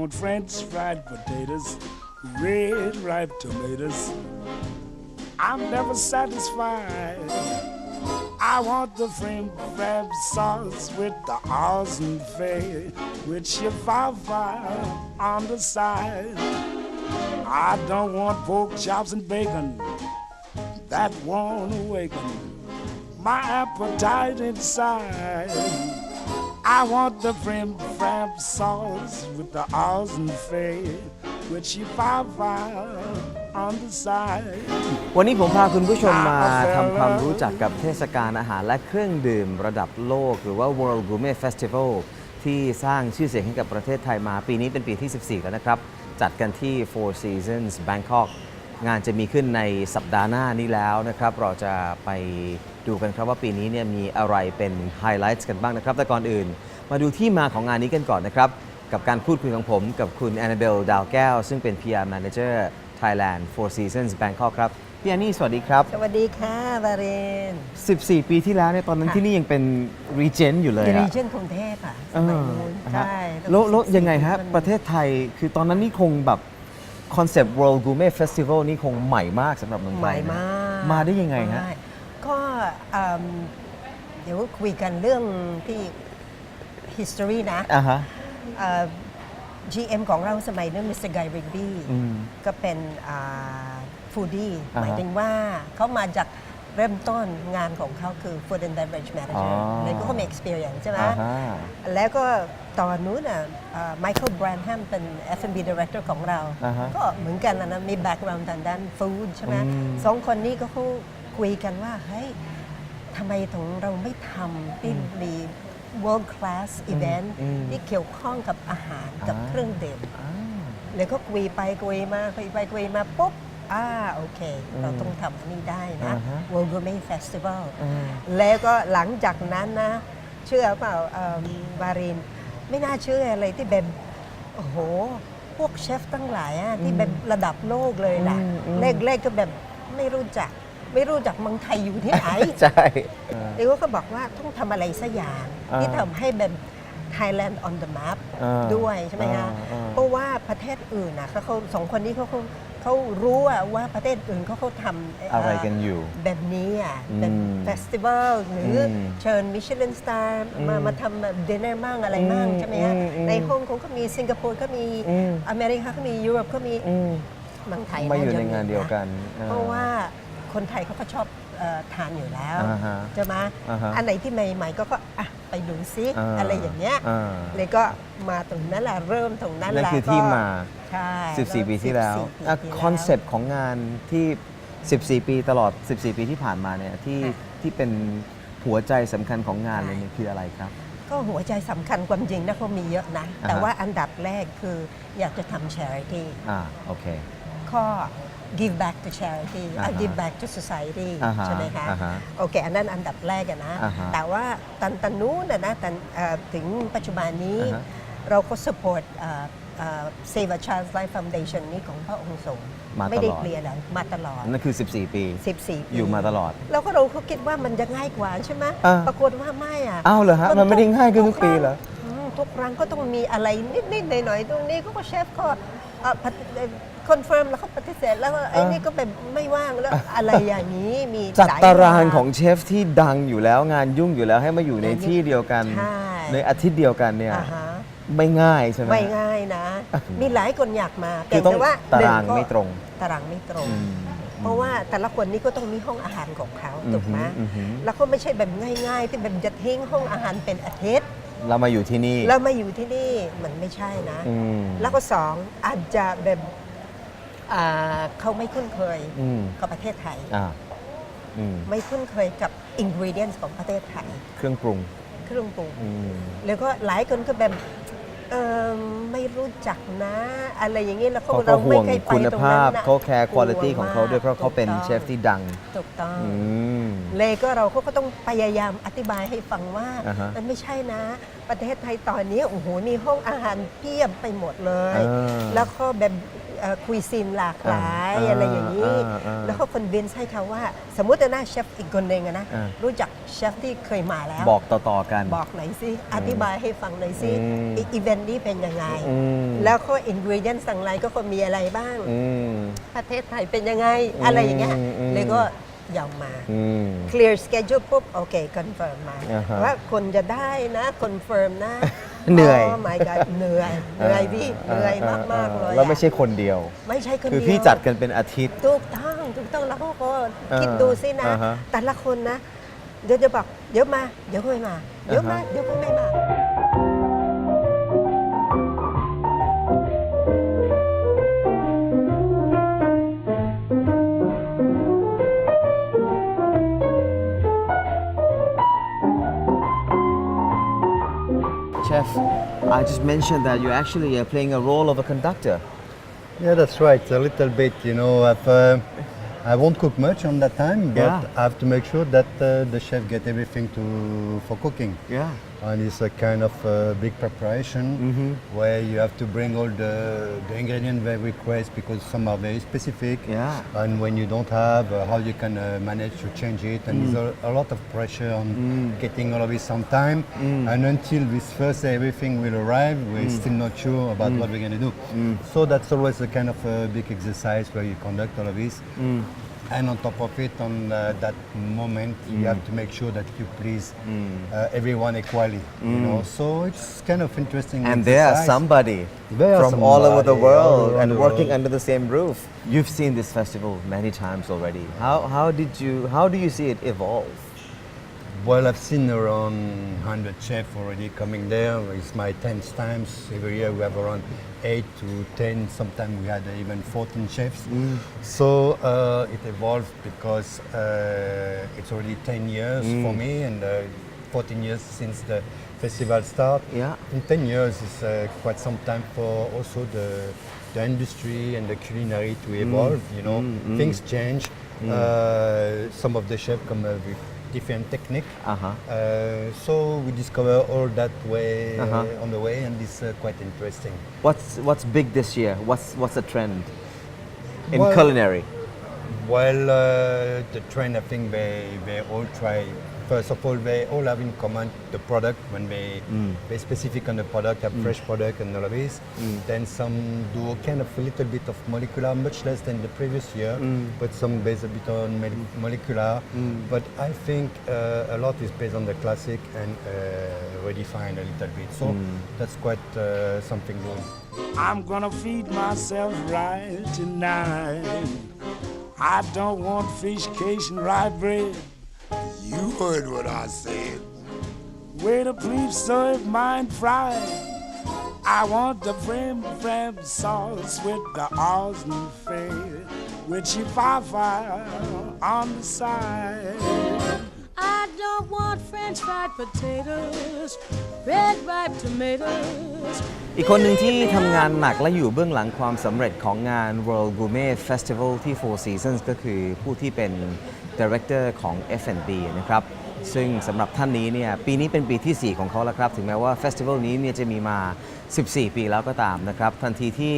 want French fried potatoes, red ripe tomatoes. I'm never satisfied. I want the cream crab sauce with the awesome fare, with chihuahua on the side. I don't want pork chops and bacon. That won't awaken my appetite inside. I want the cream crab sauce with the awesome fare, with chihuahua on the side. วันนี้ผมพาคุณผู้ชมมาทำความรู้จักกับเทศกาลอาหารและเครื่องดื่มระดับโลกหรือว่า World Gourmet Festival ที่สร้างชื่อเสียงให้กับประเทศไทยมาปีนี้เป็นปีที่ 14 แล้วนะครับจัดกันที่ Four Seasons Bangkok งานจะมีขึ้นในสัปดาห์หน้านี้แล้วนะครับเราจะไปดูกันครับว่าปีนี้เนี่ยมีอะไรเป็นไฮไลท์กันบ้างนะครับแต่ก่อนอื่นมาดูที่มาของงานนี้กันก่อนนะครับกับการพูดคุยของผมกับคุณแอนนาเบลดาวแก้วซึ่งเป็น PR Manager Thailand Four Seasons Bangkok ครับพี่แอนนี่สวัสดีครับสวัสดีค่ะวาริน14 ปีที่แล้วเนี่ยตอนนั้นที่นี่ยังเป็น Regent อยู่เลยRegent กรุงเทพสมัยนู้นใช่แล้วยังไงฮะประเทศไทยคือตอนนั้นนี่คงแบบคอนเซปต์ World Gourmet Festival นี่คงใหม่มากสำหรับเมืองไทยใหม่มากมาได้ยังไงฮะก็เดี๋ยวคุยกันเรื่องที่ history นะGM ของเราสมัยนั้นมิสเตอร์ไกริกบี้ก็เป็นฟูดี้หมายถึงว่าเขามาจากเริ่มต้นงานของเขาคือ Food and Beverage Manager แล้วก็เขามี experience ใช่ไหมแล้วก็ตอนนู้นMichael Branham เป็น F&B Director ของเราก็เหมือนกันนะมี background ทางด้าน food ใช่ไหมสองคนนี้ก็เขาคุยกันว่าเฮ้ยทำไมถึงเราไม่ทำที่มี world class event ที่เกี่ยวข้องกับอาหารกับเครื่องดื่มแล้วก็คุยไปคุยมาคุยไปคุยมาปุ๊บโอเคเราต้องทำอันนี้ได้นะ World Gourmet Festival แล้วก็หลังจากนั้นนะเชื่อเปล่าวารินไม่น่าเชื่ออะไรที่แบบโอ้โหพวกเชฟตั้งหลายที่แบบระดับโลกเลยล่ะเลขๆก็แบบไม่รู้จักเมืองไทยอยู่ที่ไหนใช่เดี๋ยวก็บอกว่าต้องทำอะไรสักอย่างที่ทำให้แบบ Thailand on the map ด้วยใช่ไหมคะเพราะว่าประเทศอื่นนะเขาสองคนนี้เขารู้ว่าประเทศอื่นเขาทำอะไรกันอยู่แบบนี้เป็นเฟสติวัลหรือเชิญมิชลินสตาร์มาทำแบบดินเนอร์มั่งอะไรมั่งใช่ไหมคะในฮ่องกงก็มีสิงคโปร์ก็มีอเมริกาก็มียุโรปก็มีเมืองไทยมาอยู่ในงานเดียวกันเพราะว่าคนไทยเขาก็ชอบทานอยู่แล้วใช่ไหมอันไหนที่ใหม่ๆก็ไปดูซิอะไรอย่างเงี้ยเลยก็มาตรงนั้นแหละเริ่มตรงนั้นแหละนั่นคือที่มาใช่14 ปีที่แล้วคอนเซปต์ของงานที่14 ปีตลอด14 ปีที่ผ่านมาเนี่ยที่เป็นหัวใจสำคัญของงานเลยเนี่ยคืออะไรครับก็หัวใจสำคัญความจริงนะเขามีเยอะนะแต่ว่าอันดับแรกคืออยากจะทำ charity โอเคก็ give back to charity give back to society ใช่ไหมคะโอเคอันนั้นอันดับแรกนะแต่ว่าตันนู้นนะถึงปัจจุบันนี้เราก็ support Save a Child's Life Foundation นี้ของพระองค์ทรงไม่ได้เปลี่ยนเลยมาตลอดนั่นคือ14 ปีอยู่มาตลอดแล้วก็เราคิดว่ามันจะง่ายกว่าใช่ไหมปรากฏว่าไม่อ้าวเหรอฮะมันไม่ได้ง่ายขึ้นทุกปีเหรอทุกครั้งก็ต้องมีอะไรนิดๆหน่อยๆตรงนี้ก็เชฟก็คอนเฟิร์มแล้วเขาปฏิเสธแล้วไอ้นี่ก็แบบไม่ว่างแล้วอะไรอย่างนี้มีจัดตารางของเชฟที่ดังอยู่แล้วงานยุ่งอยู่แล้วให้มาอยู่ในที่เดียวกันในอาทิตย์เดียวกันเนี่ยไม่ง่ายใช่ไหมไม่ง่ายนะมีหลายคนอยากมาแต่ว่าตารางไม่ตรงเพราะว่าแต่ละคนนี้ก็ต้องมีห้องอาหารของเขาถูกไหมแล้วก็ไม่ใช่แบบง่ายๆที่แบบจะทิ้งห้องอาหารเป็นอาทิตย์เรามาอยู่ที่นี่มันไม่ใช่นะแล้วก็สองอาจจะแบบเขาไม่คุ้นเคยกับประเทศไทยไม่คุ้นเคยกับ ingredients ของประเทศไทยเครื่องปรุงแล้วก็หลายคนก็แบบไม่รู้จักนะอะไรอย่างนี้แล้วเขาเราไม่เคยไปคุณภาพเขาแคร์คุณภาพของเขาด้วยเพราะเขาเป็นเชฟที่ดังถูกต้อง เลยก็เราก็ต้องพยายามอธิบายให้ฟังว่า อ่าฮะ มันไม่ใช่นะ ประเทศไทยตอนนี้โอ้โหมีห้องอาหารเพียบไปหมดเลย แล้วก็แบบคุยซีนหลากหลายอะไรอย่างนี้ แล้วก็คอนวินส์ให้เขาว่า สมมตินะเชฟอีกคนหนึ่งนะ รู้จักเชฟที่เคยมาแล้ว บอกต่อๆกัน บอกหน่อยสิอธิบายให้ฟังหน่อยสิอีเวนต์นี้เป็นยังไง แล้วก็อินกรีเดียนสั่งอะไรก็มีอะไรบ้าง ประเทศไทยเป็นยังไง อะไรอย่างเงี้ยเลยก็ยอมมา clear schedule ปุ๊บโอเค confirm มา ว่าคนจะได้นะ confirm นะ เหนื่อย Oh my god เหนื่อยพี่เหนื่อยมากๆเลย แล้วไม่ใช่คนเดียว ไม่ใช่คนเดียว คือพี่จัดกันเป็นอาทิตย์ ถูกต้องแล้วก็คิดดูสินะ แต่ละคนนะ เดี๋ยวจะบอกเดี๋ยวมา เดี๋ยวไม่มา เดี๋ยวมาเดี๋ยวก็ไม่มา Chef, I just mentioned that you actually are playing a role of a conductor. Yeah, that's right. A little bit, I won't cook much on that time, but Yeah. I have to make sure that the chef get everything for cooking. Yeah. And it's a kind of big preparation where you have to bring all the ingredients they request because some are very specific. Yeah. And when you don't have, how you can manage to change it. And there's a lot of pressure on getting all of this on time. And until this first day everything will arrive, we're still not sure about what we're going to do. So that's always a kind of a big exercise where you conduct all of this. And on top of it, on that moment, you have to make sure that you please everyone equally. So it's kind of interesting. And there are exercise. somebody There are from all over the somebody world all around and the working world. under the same roof. You've seen this festival many times already. How do you see it evolve? Well, I've seen around 100 chefs already coming there. It's my 10th times. Every year we have around 8 to 10. Sometimes we had even 14 chefs. So it evolved because it's already 10 years for me and 14 years since the festival start. Yeah. In 10 years is quite some time for also the industry and the culinary to evolve. Things change. Some of the chefs come with different technique. So we discover all that way on the way, and it's quite interesting. What's big this year? What's the trend in Well, culinary? Well, the trend, I think they all try. First of all, they all have in common the product when they specific on the product, have fresh product and all of this. Then some do kind of a little bit of molecular, much less than the previous year, but some based a bit on molecular. But I think a lot is based on the classic and redefined a little bit. So that's quite something good. I'm gonna feed myself right tonight. I don't want fish, cake, and rye bread. You heard what I said. Waiter, please serve mine fried. I want the frame sauce with the Austin fare, with chifafa on the side. I don't want French fried potatoes, red ripe tomatoes. อีกคนหนึ่งที่ทำงานหนักและอยู่เบื้องหลังความสำเร็จของงาน World Gourmet Festival ที่ Four Seasons ก็คือผู้ที่เป็น Director ของ F&B นะครับ ซึ่งสำหรับท่านนี้เนี่ยปีนี้เป็นปีที่ 4 ของเขาแล้วครับ ถึงแม้ว่าเฟสติวัลนี้เนี่ยจะมีมา 14 ปีแล้วก็ตามนะครับ ทันทีที่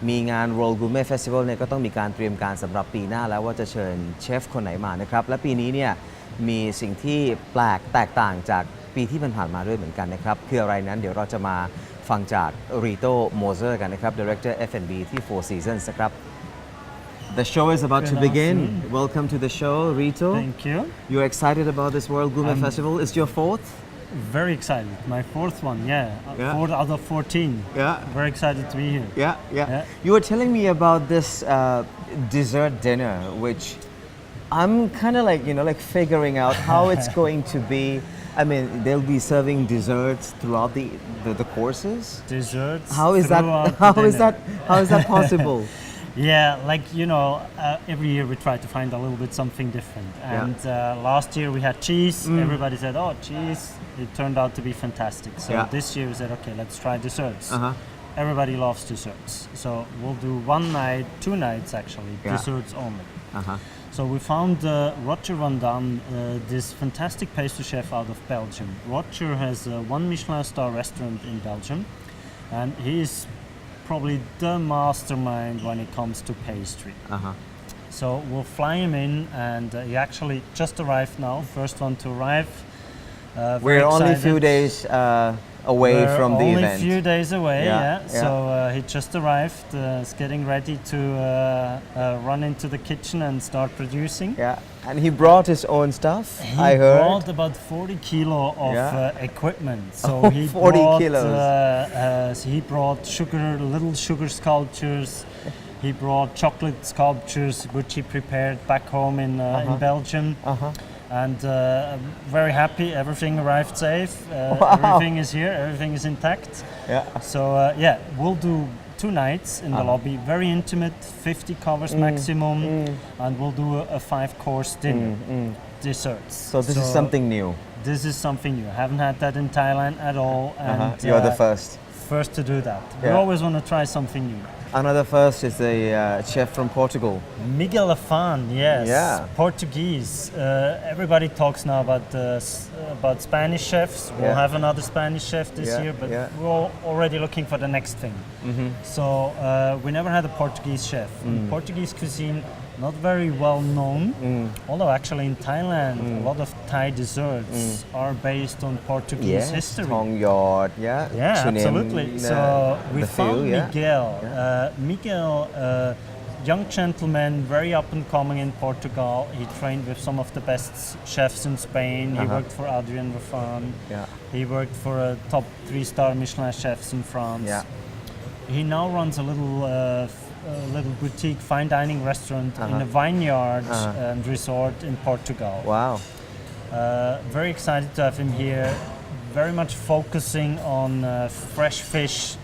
มีงาน World Gourmet Festival เนี่ยก็ต้องมีการเตรียมการสำหรับปีหน้าแล้วว่าจะเชิญเชฟคนไหนมานะครับ และปีนี้เนี่ยมีสิ่งที่แปลกแตกต่างจากปีที่ผ่านมาด้วยเหมือนกันนะครับคืออะไรนั้นเดี๋ยวเราจะมาฟังจากรีโตโมเซอร์กันนะครับ Director F&B ที่ Four Seasons นะครับ The show is about to begin. Welcome to the show, Rito. Thank you. You're excited about this World Gourmet Festival. It's your fourth? Very excited. My fourth one, yeah. Yeah. 4 out of 14. Yeah. Very excited to be here. Yeah. You were telling me about this dessert dinner, which I'm kind of like figuring out how it's going to be. I mean, they'll be serving desserts throughout the courses. Desserts. How is throughout that? the How is that possible? Yeah, every year we try to find a little bit something different. And last year we had cheese. Everybody said, "Oh, cheese!" It turned out to be fantastic. So this year we said, "Okay, let's try desserts." Everybody loves desserts, so we'll do 1 night, 2 nights actually, desserts only. So we found Roger Van Dam, this fantastic pastry chef out of Belgium. Roger has one Michelin star restaurant in Belgium, and he is probably the mastermind when it comes to pastry. So we'll fly him in, and he actually just arrived now, first one to arrive. We're only a few days away from the event. Only a few days away, yeah. Yeah. So he just arrived, is getting ready to run into the kitchen and start producing. Yeah, and he brought his own stuff, I heard. He brought about 40 kilo of equipment. So he 40 brought, kilos. He brought little sugar sculptures. He brought chocolate sculptures, which he prepared back home in Belgium. And very happy, everything arrived safe, everything is here, everything is intact. Yeah. So we'll do 2 nights in the lobby, very intimate, 50 covers maximum, and we'll do a 5-course dinner, desserts. So this is something new. This is something new. I haven't had that in Thailand at all. And You're the first. First to do that. We always want to try something new. Another first is the chef from Portugal. Miguel Afan, yes. Yeah. Portuguese. Everybody talks now about Spanish chefs. We'll have another Spanish chef this year, but we're already looking for the next thing. So we never had a Portuguese chef. Portuguese cuisine, not very well known, although actually in Thailand, a lot of Thai desserts are based on Portuguese history. Tong yod, Yeah, absolutely. So we found Miguel. Miguel, young gentleman, very up and coming in Portugal. He trained with some of the best chefs in Spain. He worked for Adrian Raffan. He worked for top 3-star Michelin chefs in France. He now runs a little boutique fine dining restaurant in a vineyard and resort in Portugal. Wow. Very excited to have him here. Very much focusing on fresh fish,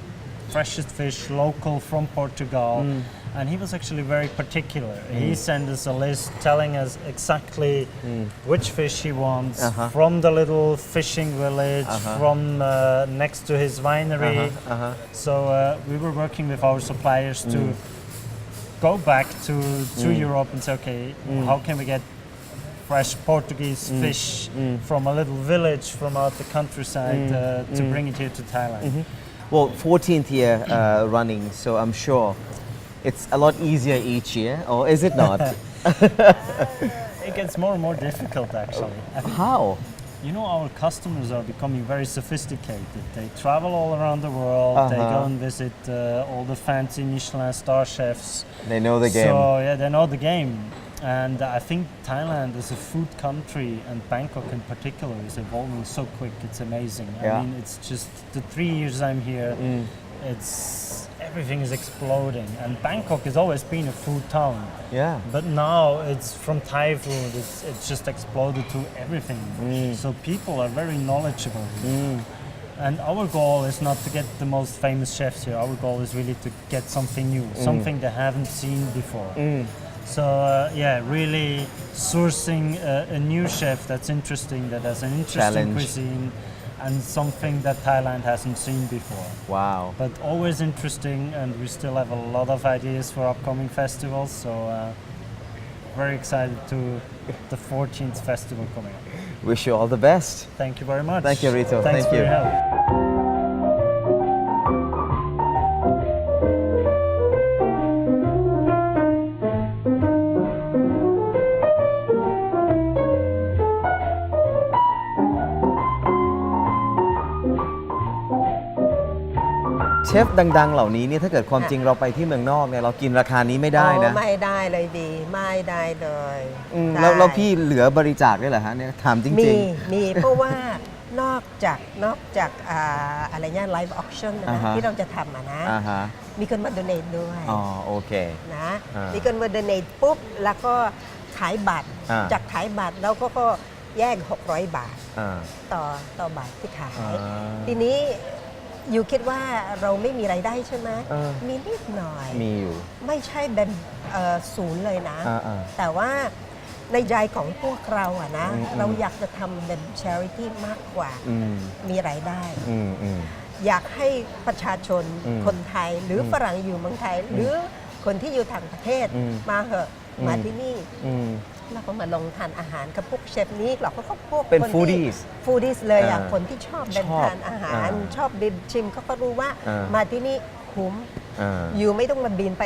freshest fish, local from Portugal. And he was actually very particular. He sent us a list telling us exactly which fish he wants from the little fishing village, from next to his winery. So we were working with our suppliers to go back to Europe and say, okay, how can we get fresh Portuguese fish from a little village from out the countryside to bring it here to Thailand? Well, 14th year running, so I'm sure it's a lot easier each year, or is it not? It gets more and more difficult, actually. How? You know, our customers are becoming very sophisticated. They travel all around the world. They go and visit all the fancy Michelin star chefs. They know the game. So yeah, they know the game. And I think Thailand is a food country, and Bangkok in particular is evolving so quick. It's amazing. I mean, it's just the 3 years I'm here, everything is exploding. And Bangkok has always been a food town. Yeah. But now it's from Thai food, it's just exploded to everything. So people are very knowledgeable. And our goal is not to get the most famous chefs here. Our goal is really to get something new, something they haven't seen before. So really sourcing a new chef that's interesting, that has an interesting cuisine, and something that Thailand hasn't seen before. Wow. But always interesting, and we still have a lot of ideas for upcoming festivals. So very excited to the 14th festival coming up. Wish you all the best. Thank you very much. Thank you, Rito. Thanks Thank for you. your help. เชฟดังๆเหล่านี้เนี่ยถ้าเกิดความจริงเราไปที่เมืองนอกเนี่ยเรากินราคานี้ไม่ได้นะ ไม่ได้เลยดีไม่ได้เลย แล้วพี่เหลือบริจาคด้วยเหรอฮะเนี่ยถามจริงๆมีเพราะว่านอกจากอะไรเนี่ยไลฟ์ออคชั่นที่เราจะทำนะมีคนมาโดเนทด้วยโอเคนะมีคนมาโดเนทปุ๊บแล้วก็ขายบัตรจากขายบัตรแล้วก็แยก600 บาทต่อบาทที่ขายทีนี้อยู่คิดว่าเราไม่มีรายได้ใช่ไหมมีนิดหน่อยมีอยู่ไม่ใช่เป็นศูนย์เลยนะแต่ว่าในใจของพวกเราอะนะเราอยากจะทำเป็น charity มากกว่ามีรายได้อยากให้ประชาชนคนไทยหรือฝรั่งอยู่เมืองไทยหรือคนที่อยู่ต่างประเทศมาเหอะ มาที่นี่เราก็มาลองทานอาหารกับพวกเชฟนี้เราก็พวก เป็น คที่ foodies ฟูดี้เลยอ่ะ อ่า คนที่ชอบเดิน ชอบ ทานอาหารชอบดื่มชิมเขาก็รู้ว่า อ่า มาที่นี่คุ้ม อ่า อยู่ไม่ต้องมาบินไป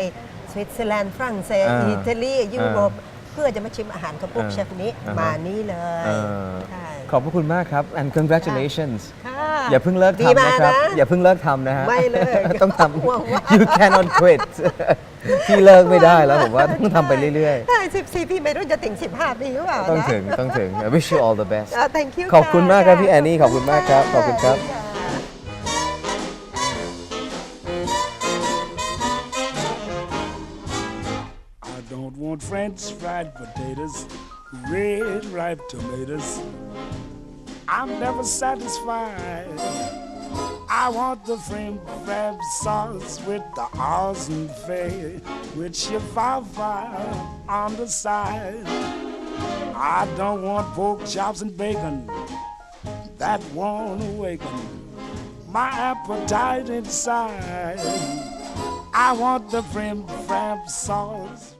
สวิตเซอร์แลนด์ฝรั่งเศส อ่า อิตาลียุโรปเพื่อจะมาชิมอาหารกับพวก อ่า เชฟนี้ อ่าฮะ มานี่เลย อ่า ใช่ ขอบพระคุณมากครับ and congratulations ค่ะ อย่าเพิ่งเลิก ดี ทำ มาก นะครับ นะ อย่าเพิ่งเลิกทำนะฮะ ไม่เลิก ต้องท หวังว่า ำ you cannot quit พี่เลิกไม่ได้แล้วผมว่าต้องทำไปเรื่อย ใช่14 ปีไม่รู้จะถึง 15 ปีหรือเปล่า ๆ ต้อง นะ ถึงต้องถึง I wish you all the best thank you ขอบคุณมากครับ ะ พี่แอนนี่ขอบคุณมากครับขอบคุณครับ I don't want French fried potatoes, red ripe tomatoes. I'm never satisfied. I want the cream crab sauce with the awesome fay, with chihuahua on the side. I don't want pork chops and bacon. That won't awaken my appetite inside. I want the cream crab sauce.